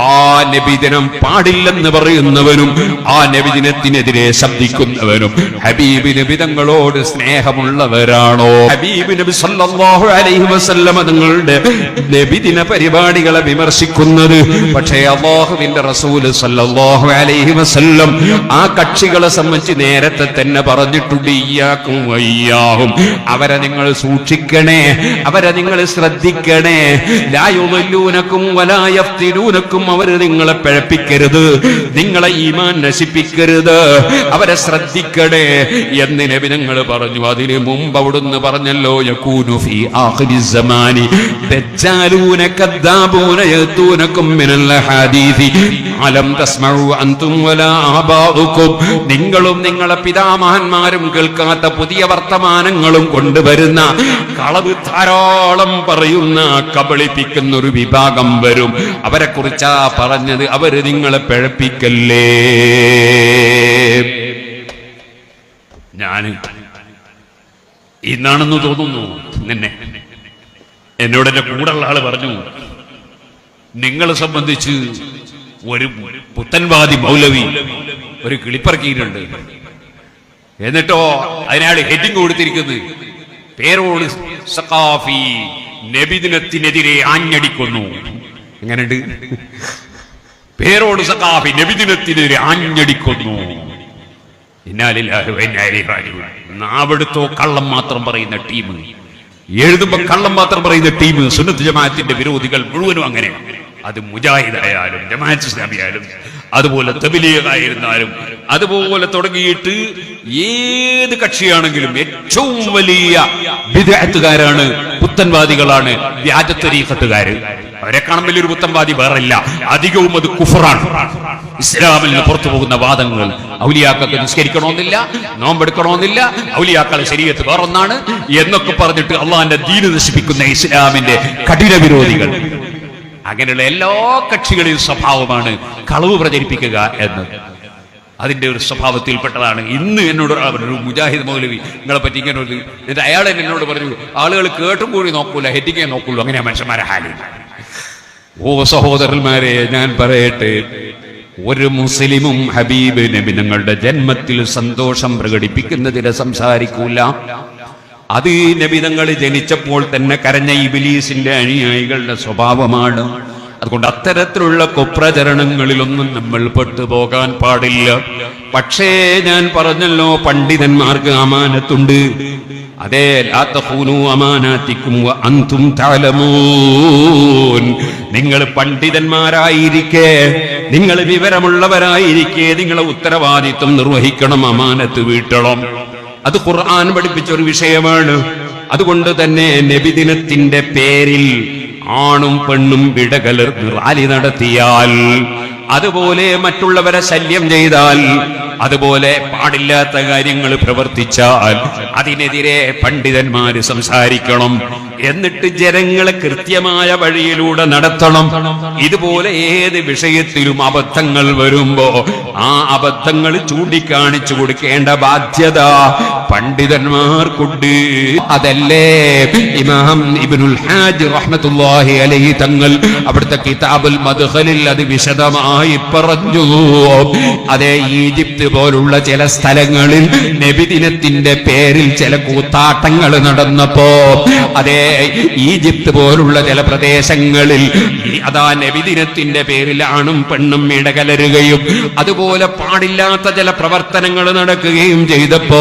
ആ നബിദിനം പാടില്ലെന്ന് പറയുന്നവനും ആ നബിദിനത്തിനെതിരെ ശബ്ദിക്കുന്നവനും ഹബീബ് നബി തങ്ങളോട് സ്നേഹമുള്ളവരാണോ? ഹബീബ് നബി സല്ലല്ലാഹു അലൈഹി വസല്ലം തങ്ങളുടെ നബിദിന പരിപാടികളെ വിമർശിക്കുന്നത്. പക്ഷേ അല്ലാഹുവിന്റെ റസൂൽ സല്ലല്ലാഹു അലൈഹി വസല്ലം ആ കക്ഷികളെ സംബന്ധിച്ച് നേരത്തെ തന്നെ പറഞ്ഞിട്ടുണ്ട്, ഇയ്യാകും വയ്യാഹും, അവരെ നിങ്ങൾ സൂക്ഷിക്കണേ, അവരെ നിങ്ങൾ ശ്രദ്ധിക്കണേ. ലാ യുദല്ലൂനകും വലാ യഫ്തിനൂനകും, അവർ നിങ്ങളെ പിഴപ്പിക്കരുത്, നിങ്ങളെ ഈമാൻ നശിപ്പിക്കരുത്, അവരെ ശ്രദ്ധിക്കണേ എന്ന് നബി തങ്ങൾ പറഞ്ഞു. അതിന് മുമ്പ് അവിടുന്ന് പറഞ്ഞല്ലോ, യകൂനു ഫീ ആഖിരിസ് സമാനി ദജ്ജാലൂന കദ്ദാബൂന യതൂനകും മിനൽ ഹദീസി അലം തസ്മഉ അൻതും വലാ ആബാഉകും, നിങ്ങളും നിങ്ങളെ പിതാമഹന്മാരും കേൾക്കാത്ത പുതിയ വർത്തമാനങ്ങളും കൊണ്ടുവരുന്ന കളവ് ധാരാളം പറയുന്ന കബളിപ്പിക്കുന്ന ഒരു വിഭാഗം വരും. അവരെ കുറിച്ചാ പറഞ്ഞത്, അവര് നിങ്ങളെ പിഴപ്പിക്കല്ലേ. ഞാന് ഇന്നാണെന്ന് തോന്നുന്നു നിന്നെ എന്നോട് എന്റെ കൂടെയുള്ള ആള് പറഞ്ഞു, നിങ്ങളെ സംബന്ധിച്ച് ഒരു പുത്തൻവാദി മൗലവി ഒരു കിളിപ്പറക്കിയിട്ടുണ്ട്, എന്നിട്ടോ അതിനാള് ഹെഡിങ് കൊടുത്തിരിക്കുന്നത് പേരോട് സഖാഫി നബിദിനത്തിനെതിരെ ആഞ്ഞടിക്കുന്നു. എങ്ങനെയുണ്ട്? പേരോട് സഖാഫി നബിദിനത്തിനെതിരെ ആഞ്ഞടിക്കുന്നു. നാവെടുത്തോ കള്ളം മാത്രം പറയുന്ന ടീം, എഴുതുമ്പോ കള്ളം മാത്രം പറയുന്ന ടീം സുന്നത്ത് ജമാഅത്തിന്റെ വിരോധികൾ മുഴുവനും അങ്ങനെ. അത് മുജാഹിദായാലും ജമാഅത്ത് ഇസ്ലാമിയായാലും അതുപോലെ തബ്ലീഗായിരുന്നാലും അതുപോലെ തുടങ്ങിയിട്ട് ഏത് കക്ഷിയാണെങ്കിലും ഏറ്റവും വലിയ ബിദ്അത്തുകാരാണ്, പുത്തൻവാദികളാണ് വ്യാജ തരീഖത്തുകാര്. അവരെ കാണാൻ വലിയൊരു പുത്തൻവാദി വേറില്ല, അധികവും അത് കുഫറാണ്. ഇസ്ലാമിൽ നിന്ന് പുറത്തു പോകുന്ന വാദങ്ങൾ, ഔലിയാക്കൾക്ക് നിസ്കരിക്കണമെന്നില്ല, നോമ്പെടുക്കണമെന്നില്ല, ഔലിയാക്കളെ ശരീഅത്ത് വേറൊന്നാണ് എന്നൊക്കെ പറഞ്ഞിട്ട് അള്ളാഹിന്റെ ദീന് നശിപ്പിക്കുന്ന ഇസ്ലാമിന്റെ കഠിന വിരോധികൾ. അങ്ങനെയുള്ള എല്ലാ കക്ഷികളിലും സ്വഭാവമാണ് കളവ് പ്രചരിപ്പിക്കുക എന്നത്. അതിന്റെ ഒരു സ്വഭാവത്തിൽപ്പെട്ടതാണ്. ഇന്ന് എന്നോട് ഒരു മുജാഹിദ് മൗലവി നിങ്ങളെ പറ്റി ഇങ്ങനെ ഒരു, എന്നിട്ട് അയാൾ എന്നോട് പറഞ്ഞു, ആളുകൾ കേട്ടും കൂടി നോക്കൂല, ഹെഡിങ്ങേ നോക്കുള്ളൂ, അങ്ങനെയാ മനുഷ്യന്മാരെ ഹാല്. ഓ സഹോദരന്മാരെ, ഞാൻ പറയട്ടെ, ഒരു മുസ്ലിമും ഹബീബ് നബി തങ്ങളുടെ ജന്മത്തിൽ സന്തോഷം പ്രകടിപ്പിക്കുന്നതിനെ സംസാരിക്കൂല. അത് നബി തങ്ങൾ ജനിച്ചപ്പോൾ തന്നെ കരഞ്ഞ ഇബ്ലീസിന്റെ അനുയായികളുടെ സ്വഭാവമാണ്. അതുകൊണ്ട് അത്തരത്തിലുള്ള കുപ്രചരണങ്ങളിലൊന്നും നമ്മൾ പെട്ടുപോകാൻ പാടില്ല. പക്ഷേ ഞാൻ പറഞ്ഞല്ലോ, പണ്ഡിതന്മാർക്ക് അമാനത്തുണ്ട്. അതേ, ലാ തഖൂനു അമാനാതികും വഅൻതും തഅലമൂൻ, നിങ്ങൾ പണ്ഡിതന്മാരായിരിക്കെ, നിങ്ങൾ വിവരമുള്ളവരായിരിക്കെ നിങ്ങളെ ഉത്തരവാദിത്വം നിർവഹിക്കണം, അമാനത്ത് വീട്ടണം. അത് ഖുർആൻ പഠിപ്പിച്ച ഒരു വിഷയമാണ്. അതുകൊണ്ട് തന്നെ നബിദിനത്തിന്റെ പേരിൽ ആണും പെണ്ണും വിടകലർന്ന് റാലി നടത്തിയാൽ, അതുപോലെ മറ്റുള്ളവരെ ശല്യം ചെയ്താൽ, അതുപോലെ പാടില്ലാത്ത കാര്യങ്ങൾ പ്രവർത്തിച്ചാൽ അതിനെതിരെ പണ്ഡിതന്മാര് സംസാരിക്കണം. എന്നിട്ട് ജനങ്ങളെ കൃത്യമായ വഴിയിലൂടെ നടത്തണം. ഇതുപോലെ ഏത് വിഷയത്തിലും അബദ്ധങ്ങൾ വരുമ്പോ ആ അബദ്ധങ്ങൾ ചൂണ്ടിക്കാണിച്ചു കൊടുക്കേണ്ട ബാധ്യത പണ്ഡിതന്മാർക്കുണ്ട്. അതല്ലേ ഇമാം ഇബ്നുൽ ഹാജ് റഹ്മത്തുള്ളാഹി അലൈഹി തങ്ങൾ അവിടുത്തെ കിതാബുൽ മദ്ഖലിൽ അത് വിശദമായി പറഞ്ഞു. അതേ, ഈജിപ്ത് പോലുള്ള ചില സ്ഥലങ്ങളിൽ നബിദിനത്തിന്റെ പേരിൽ ചില കൂത്താട്ടങ്ങൾ നടന്നപ്പോ, അതേ ഈജിപ്ത് പോലുള്ള ചില പ്രദേശങ്ങളിൽ അതാ നബിദിനത്തിന്റെ പേരിൽ ആണും പെണ്ണും ഇടകലരുകയും അതുപോലെ പാടില്ലാത്ത ചില പ്രവർത്തനങ്ങൾ നടക്കുകയും ചെയ്തപ്പോ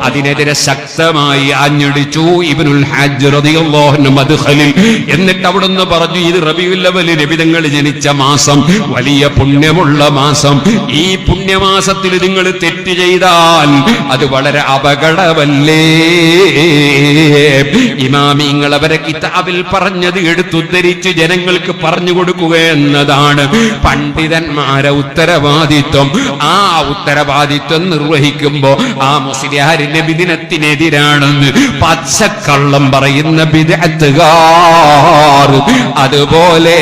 അതിനെതിരെ ശക്തമായി ആഞ്ഞടിച്ചു ഇബ്നുൽ ഹാജ് റളിയല്ലാഹു അൻഹു മദ്ഖലിൽ. എന്നിട്ട് അവിടുന്ന് പറഞ്ഞു, ഇത് റബീഉൽ അവ്വൽ നബിതങ്ങൾ ജനിച്ച മാസം, വലിയ പുണ്യമുള്ള മാസം. ഈ പുണ്യമാസത്തിൽ നിങ്ങൾ തെറ്റ് ചെയ്താൽ അത് വളരെ അപകടമല്ലേ. ഇമാമിങ്ങൾ അവരെ കിതാബിൽ പറഞ്ഞത് എടുത്തുദ്ധരിച്ച് ജനങ്ങൾക്ക് പറഞ്ഞു കൊടുക്കുക എന്നതാണ് പണ്ഡിതന്മാരെ ഉത്തരവാദിത്വം. ആ ഉത്തരവാദിത്വം നിർവഹിക്കുമ്പോ ആ മുസ്ലിയാർ നബിദിനത്തിനെതിരാണെന്ന് പച്ചക്കള്ളം പറയുന്ന ബിദ്അത്തുകാർ, അതുപോലെ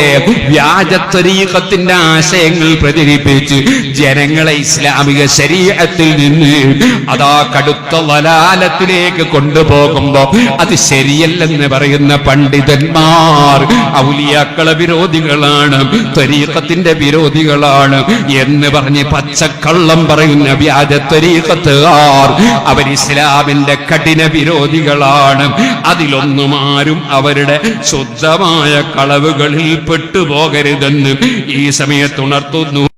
വ്യാജ തരീഖത്തിന്റെ ആശയങ്ങൾ പ്രചരിപ്പിച്ച് ജനങ്ങളെ ഇസ്ലാമിക ശരീഅത്തിൽ നിന്ന് അതാ കടുത്ത വലാലത്തിലേക്ക് കൊണ്ടുപോകുമ്പോ അത് ശരിയല്ലെന്ന് പറയുന്ന പണ്ഡിതന്മാർ ഔലിയാക്കളെ വിരോധികളാണ്, ത്വരീഖത്തിന്റെ വിരോധികളാണ് എന്ന് പറഞ്ഞ് പച്ചക്കള്ളം പറയുന്ന വ്യാജ ത്വരീഖത്തുകാർ അവർ ഇസ്ലാമിന്റെ കഠിന വിരോധികളാണ്. അതിലൊന്നും ആരും അവരുടെ ശുദ്ധമായ കളവുകളിൽ പെട്ടുപോകരുതെന്ന് ഈ സമയത്ത് ഉണർത്തുന്നു.